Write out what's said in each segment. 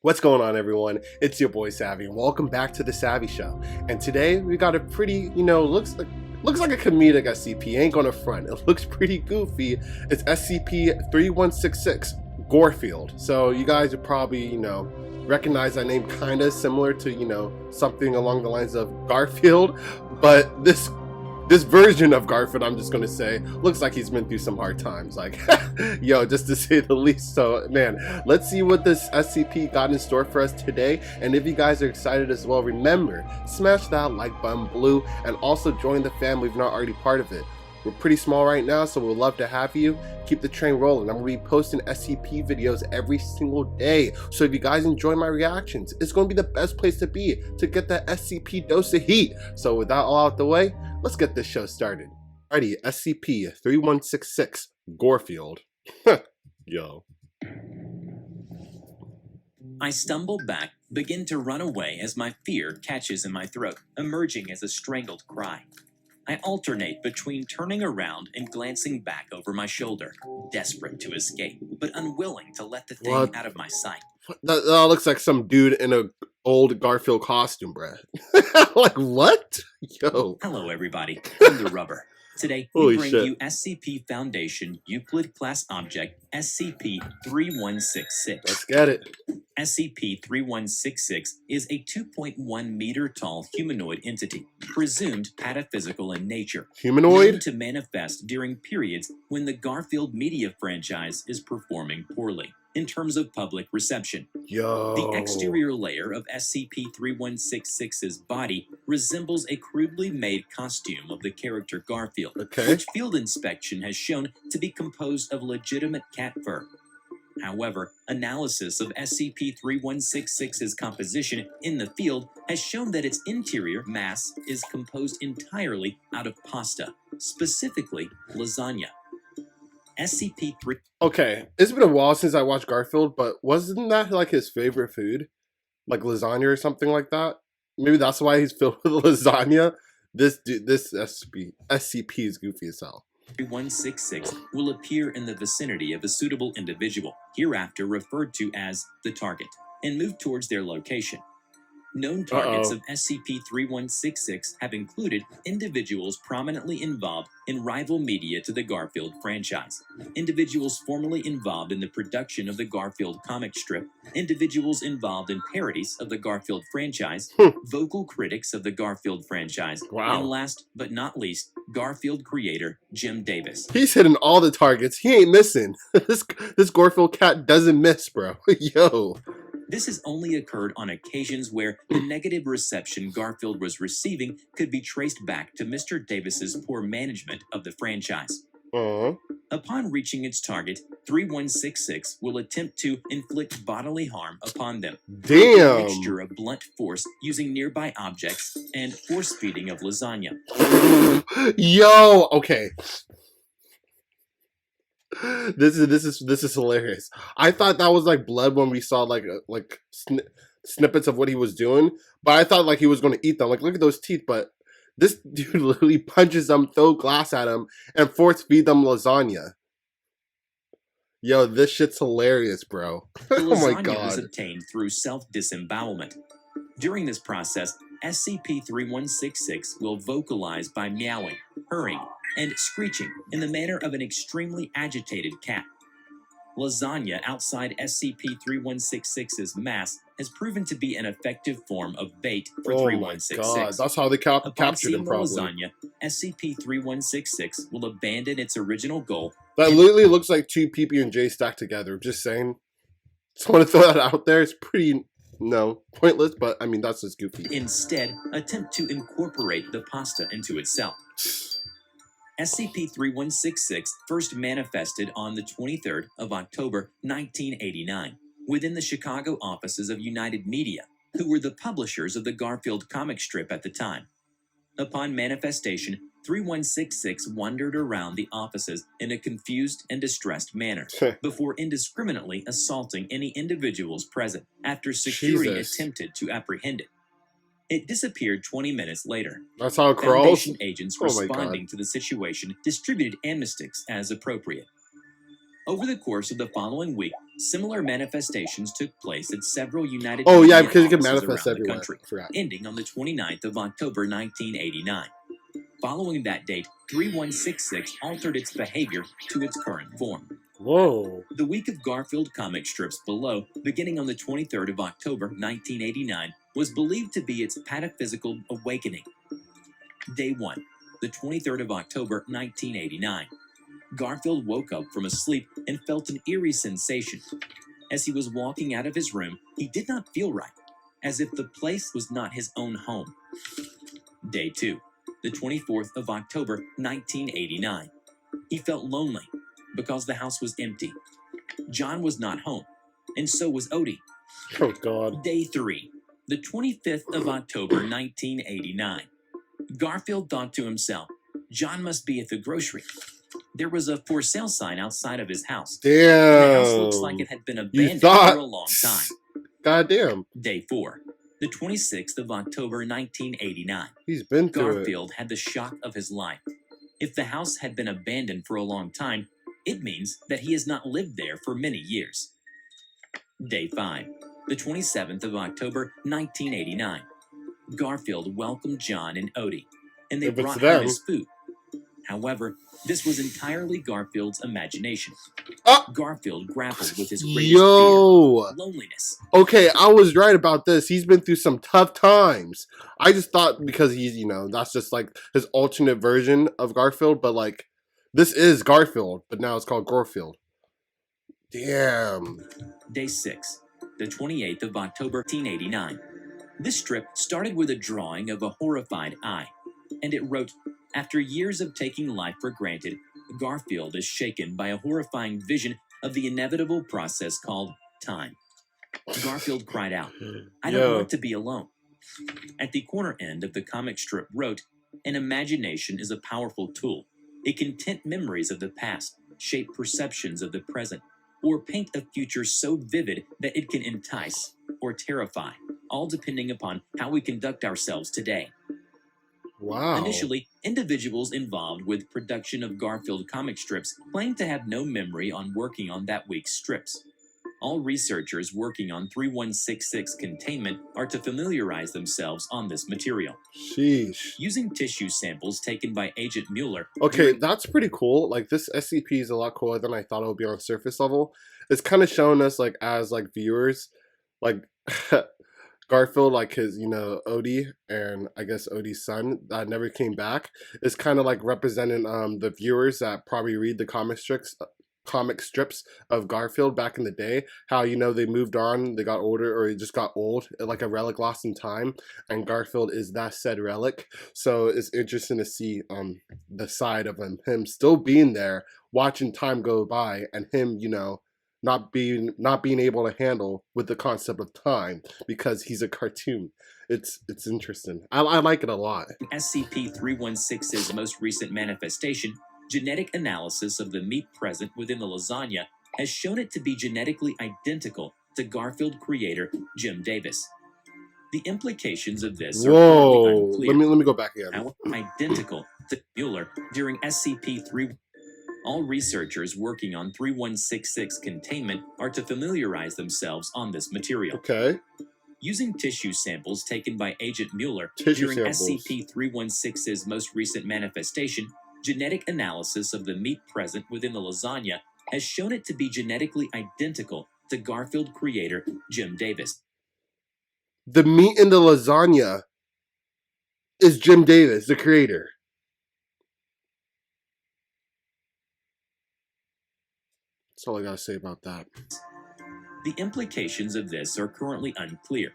What's going on, everyone? It's your boy Savvy, and welcome back to the Savvy Show. And today we got a pretty, looks like a comedic SCP. Ain't gonna front. It looks pretty goofy. It's SCP-3166 Gorefield. So you guys would probably, recognize that name, kind of similar to, something along the lines of Garfield. But this version of Garfield, I'm just gonna say, looks like he's been through some hard times, like just to say the least. So man, let's see what this SCP got in store for us today. And if you guys are excited as well, remember, smash that like button blue and also join the family if you're not already part of it. We're pretty small right now, so we'd love to have you. Keep the train rolling. I'm gonna be posting SCP videos every single day, so if you guys enjoy my reactions, it's gonna be the best place to be to get that SCP dose of heat. So with that all out the way, let's get this show started. Alrighty, SCP-3166 Gorefield. Yo. I stumble back, begin to run away as my fear catches in my throat, emerging as a strangled cry. I alternate between turning around and glancing back over my shoulder, desperate to escape, but unwilling to let the thing out of my sight. That looks like some dude in a old Garfield costume, bruh. Like, what? Yo. Hello, everybody. I'm TheRubber. Today, we bring you SCP Foundation Euclid Class Object SCP-3166. Let's get it. SCP-3166 is a 2.1 meter tall humanoid entity, presumed pataphysical in nature. Humanoid? Known to manifest during periods when the Gorefield media franchise is performing poorly in terms of public reception. Yo. The exterior layer of SCP-3166's body resembles a crudely made costume of the character Gorefield, which field inspection has shown to be composed of legitimate cat fur. However, analysis of SCP-3166's composition in the field has shown that its interior mass is composed entirely out of pasta, specifically lasagna. SCP-3... Okay, it's been a while since I watched Garfield, but wasn't that like his favorite food? Like lasagna or something like that? Maybe that's why he's filled with lasagna? This SCP is goofy as hell. 3166 will appear in the vicinity of a suitable individual, hereafter referred to as the target, and move towards their location. Known targets of SCP-3166 have included individuals prominently involved in rival media to the Gorefield franchise, individuals formerly involved in the production of the Gorefield comic strip, individuals involved in parodies of the Gorefield franchise, vocal critics of the Gorefield franchise, and last but not least, Gorefield creator Jim Davis. He's hitting all the targets. He ain't missing. This Gorefield cat doesn't miss, bro. Yo. This has only occurred on occasions where the negative reception Gorefield was receiving could be traced back to Mr. Davis's poor management of the franchise. Upon reaching its target, 3166 will attempt to inflict bodily harm upon them. Damn! A mixture of blunt force using nearby objects and force feeding of lasagna. Yo, okay. This is hilarious. I thought that was like blood when we saw snippets of what he was doing, but I thought like he was going to eat them. Like, look at those teeth. But this dude literally punches them, throw glass at him, and force feed them lasagna. Yo, this shit's hilarious, bro. Oh my god. Lasagna was obtained through self-disembowelment. During this process, SCP-3166 will vocalize by meowing, purring, and screeching in the manner of an extremely agitated cat. Lasagna outside SCP-3166's mass has proven to be an effective form of bait for 3166. Oh my god, that's how they captured him probably. Lasagna, SCP-3166 will abandon its original goal. That literally looks like two PP and J stacked together. Just saying. Just want to throw that out there. It's pretty, pointless, but I mean, that's just goofy. Instead, attempt to incorporate the pasta into itself. SCP-3166 first manifested on the 23rd of October 1989 within the Chicago offices of United Media, who were the publishers of the Gorefield comic strip at the time. Upon manifestation, 3166 wandered around the offices in a confused and distressed manner before indiscriminately assaulting any individuals present after security attempted to apprehend it. It disappeared 20 minutes later. That's how it crawls? Foundation agents responding to the situation distributed amnestics as appropriate. Over the course of the following week, similar manifestations took place at several United Oh yeah, Media because it can offices manifest around the everywhere. country, I forgot. ending on the 29th of October 1989. Following that date, 3166 altered its behavior to its current form. Whoa. The week of Garfield comic strips below, beginning on the 23rd of October 1989, was believed to be its pataphysical awakening. Day 1, the 23rd of October 1989. Garfield woke up from a sleep and felt an eerie sensation. As he was walking out of his room, he did not feel right, as if the place was not his own home. Day 2, the 24th of October 1989. He felt lonely because the house was empty. John was not home, and so was Odie. Oh God. Day 3, the 25th of October 1989. Garfield thought to himself, John must be at the grocery. There was a for sale sign outside of his house. Damn. The house looks like it had been abandoned for a long time. God damn. Day 4, the 26th of October 1989. He's been through Garfield had the shock of his life. If the house had been abandoned for a long time, it means that he has not lived there for many years. Day 5, the 27th of October 1989. Garfield welcomed John and Odie, and they If it's brought them. him his food. However, this was entirely Garfield's imagination. Ah! Garfield grappled with his greatest Yo. fear, loneliness. Okay, I was right about this. He's been through some tough times. I just thought because he's, you know, that's just like his alternate version of Garfield, but like this is Garfield, but now it's called Gorefield. Damn. Day 6, the 28th of October 1989. This strip started with a drawing of a horrified eye, and it wrote, after years of taking life for granted, Garfield is shaken by a horrifying vision of the inevitable process called time. Garfield cried out, I don't want to be alone. At the corner end of the comic strip wrote, an imagination is a powerful tool. It can tint memories of the past, shape perceptions of the present, or paint a future so vivid that it can entice or terrify, all depending upon how we conduct ourselves today. Wow. Initially, individuals involved with production of Garfield comic strips claimed to have no memory on working on that week's strips. All researchers working on 3166 Containment are to familiarize themselves on this material. Sheesh. Using tissue samples taken by Agent Mueller. Okay, that's pretty cool. Like this SCP is a lot cooler than I thought it would be on surface level. It's kind of showing us like as like viewers, like Garfield, like his, you know, Odie, and I guess Odie's son that never came back, is kind of like representing the viewers that probably read the comic strips of Garfield back in the day. How, you know, they moved on, they got older, or they just got old, like a relic lost in time, and Garfield is that said relic. So it's interesting to see the side of him still being there, watching time go by, and him, you know, not being able to handle with the concept of time because he's a cartoon. It's interesting. I like it a lot. SCP-316's most recent manifestation, genetic analysis of the meat present within the lasagna, has shown it to be genetically identical to Garfield creator Jim Davis. The implications of this are currently unclear. Let me go back again. How identical to Mueller during SCP-3. All researchers working on 3166 Containment are to familiarize themselves on this material. Okay. Using tissue samples taken by Agent Mueller during SCP-316's most recent manifestation, genetic analysis of the meat present within the lasagna has shown it to be genetically identical to Garfield creator Jim Davis. The meat in the lasagna is Jim Davis, the creator. That's all I gotta say about that. The implications of this are currently unclear.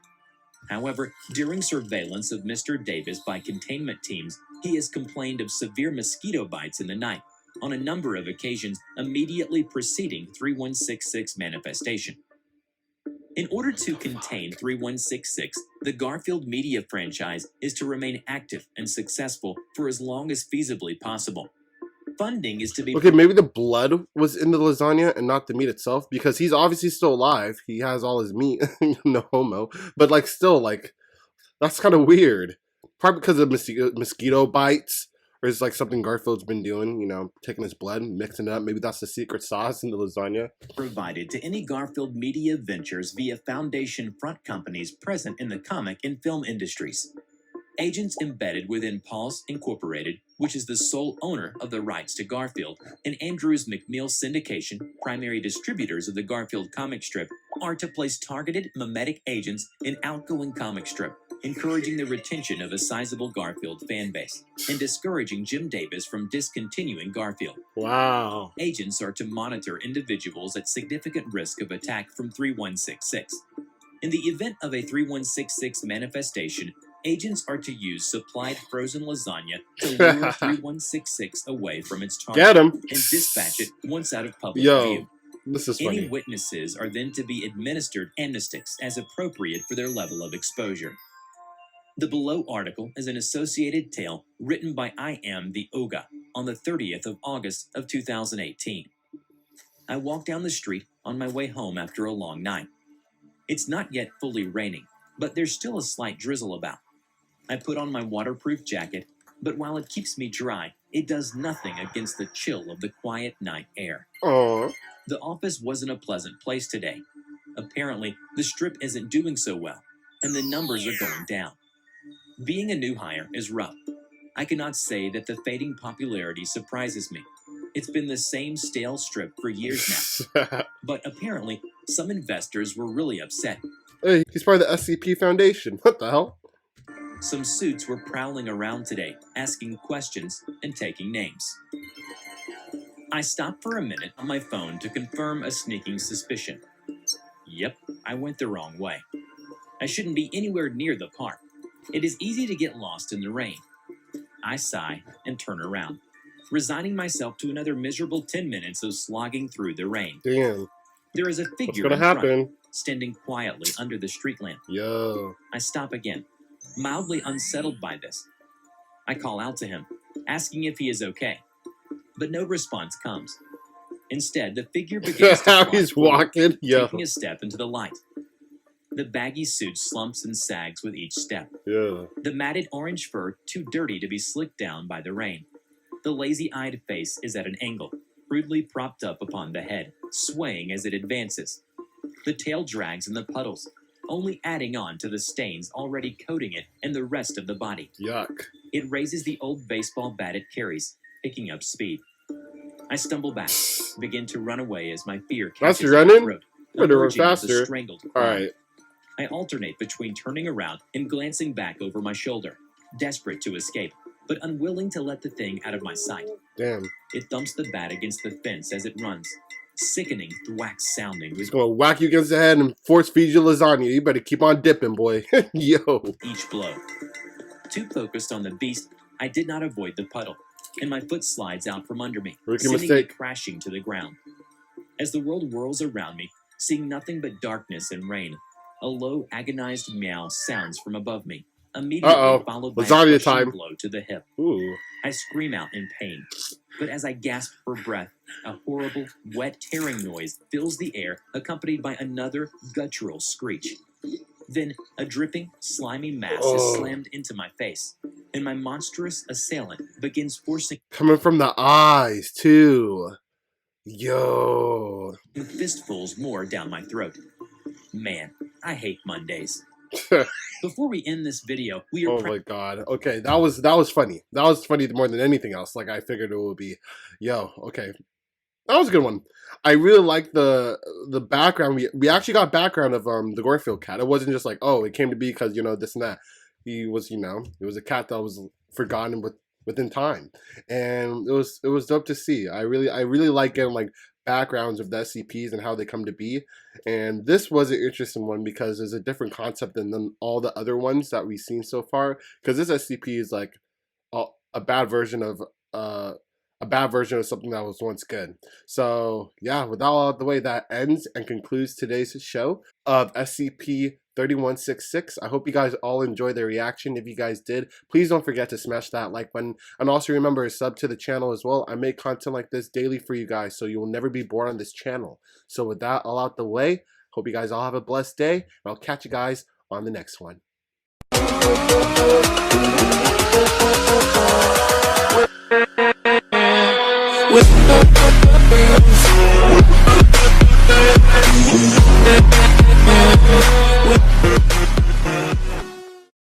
However, during surveillance of Mr. Davis by containment teams, he has complained of severe mosquito bites in the night, on a number of occasions immediately preceding 3166 manifestation. In order to contain 3166, the Garfield media franchise is to remain active and successful for as long as feasibly possible. Funding is to be... Okay, maybe the blood was in the lasagna and not the meat itself, because he's obviously still alive. He has all his meat. No homo. But, like, still, like, that's kind of weird. Probably because of mosquito bites, Or is it like something Garfield's been doing, you know, taking his blood, mixing it up? Maybe that's the secret sauce in the lasagna. Provided to any Garfield media ventures via Foundation front companies present in the comic and film industries. Agents embedded within Paws Incorporated, which is the sole owner of the rights to Garfield, and Andrews McMeel Syndication, primary distributors of the Garfield comic strip, are to place targeted mimetic agents in outgoing comic strip, encouraging the retention of a sizable Garfield fan base, and discouraging Jim Davis from discontinuing Garfield. Wow. Agents are to monitor individuals at significant risk of attack from 3166. In the event of a 3166 manifestation, agents are to use supplied frozen lasagna to lure 3166 away from its target. Get him. And dispatch it once out of public Yo, view. this is funny. Any witnesses are then to be administered amnestics as appropriate for their level of exposure. The below article is an associated tale written by I Am the Oga on the 30th of August of 2018. I walk down the street on my way home after a long night. It's not yet fully raining, but there's still a slight drizzle about. I put on my waterproof jacket, but while it keeps me dry, it does nothing against the chill of the quiet night air. Aww. The office wasn't a pleasant place today. Apparently, the strip isn't doing so well, and the numbers are going down. Being a new hire is rough. I cannot say that the fading popularity surprises me. It's been the same stale strip for years now. But apparently, some investors were really upset. Hey, he's part of the SCP Foundation. What the hell? Some suits were prowling around today, asking questions and taking names. I stopped for a minute on my phone to confirm a sneaking suspicion. Yep, I went the wrong way. I shouldn't be anywhere near the park. It is easy to get lost in the rain. I sigh and turn around, resigning myself to another miserable 10 minutes of slogging through the rain. Damn. There is a figure What's gonna happen? standing quietly under the street lamp. Yo. I stop again, mildly unsettled by this. I call out to him, asking if he is okay, but no response comes. Instead, the figure begins to How walk he's forward, walking? Yo. taking a step into the light. The baggy suit slumps and sags with each step. Yeah. The matted orange fur too dirty to be slicked down by the rain. The lazy-eyed face is at an angle, crudely propped up upon the head, swaying as it advances. The tail drags in the puddles, only adding on to the stains already coating it and the rest of the body. Yuck. It raises the old baseball bat it carries, picking up speed. I stumble back, begin to run away as my fear That's catches running? my throat, Better run emerging as a faster. strangled cry. Alright. I alternate between turning around and glancing back over my shoulder, desperate to escape, but unwilling to let the thing out of my sight. Damn. It thumps the bat against the fence as it runs, sickening thwack sounding He's with gonna whack you against the head and force feed you lasagna. You better keep on dipping, boy. Yo. each blow. Too focused on the beast, I did not avoid the puddle, and my foot slides out from under me, Rookie sending mistake. me crashing to the ground. As the world whirls around me, seeing nothing but darkness and rain, a low, agonized meow sounds from above me, immediately followed by Lasagna a crushing time. blow to the hip. Ooh. I scream out in pain, but as I gasp for breath, a horrible, wet, tearing noise fills the air, accompanied by another guttural screech. Then, a dripping, slimy mass is slammed into my face, and my monstrous assailant begins forcing Coming from the eyes, too. Yo. fistfuls more down my throat. Man, I hate Mondays. Before we end this video, we are Oh my god. Okay, that was funny. That was funny more than anything else. Like I figured it would be. Yo, okay. That was a good one. I really like the background. We actually got background of the Gorefield cat. It wasn't just like, oh, it came to be because, you know, this and that. He was, you know, it was a cat that was forgotten within time. And it was dope to see. I really like getting like backgrounds of the SCPs and how they come to be. And this was an interesting one because there's a different concept than all the other ones that we've seen so far. Because this SCP is like a bad version of something that was once good. So yeah, with that all out of the way, that ends and concludes today's show of SCP-3166. I hope you guys all enjoyed the reaction. If you guys did, please don't forget to smash that like button. And also remember to sub to the channel as well. I make content like this daily for you guys, so you will never be bored on this channel. So with that all out the way, hope you guys all have a blessed day. And I'll catch you guys on the next one. with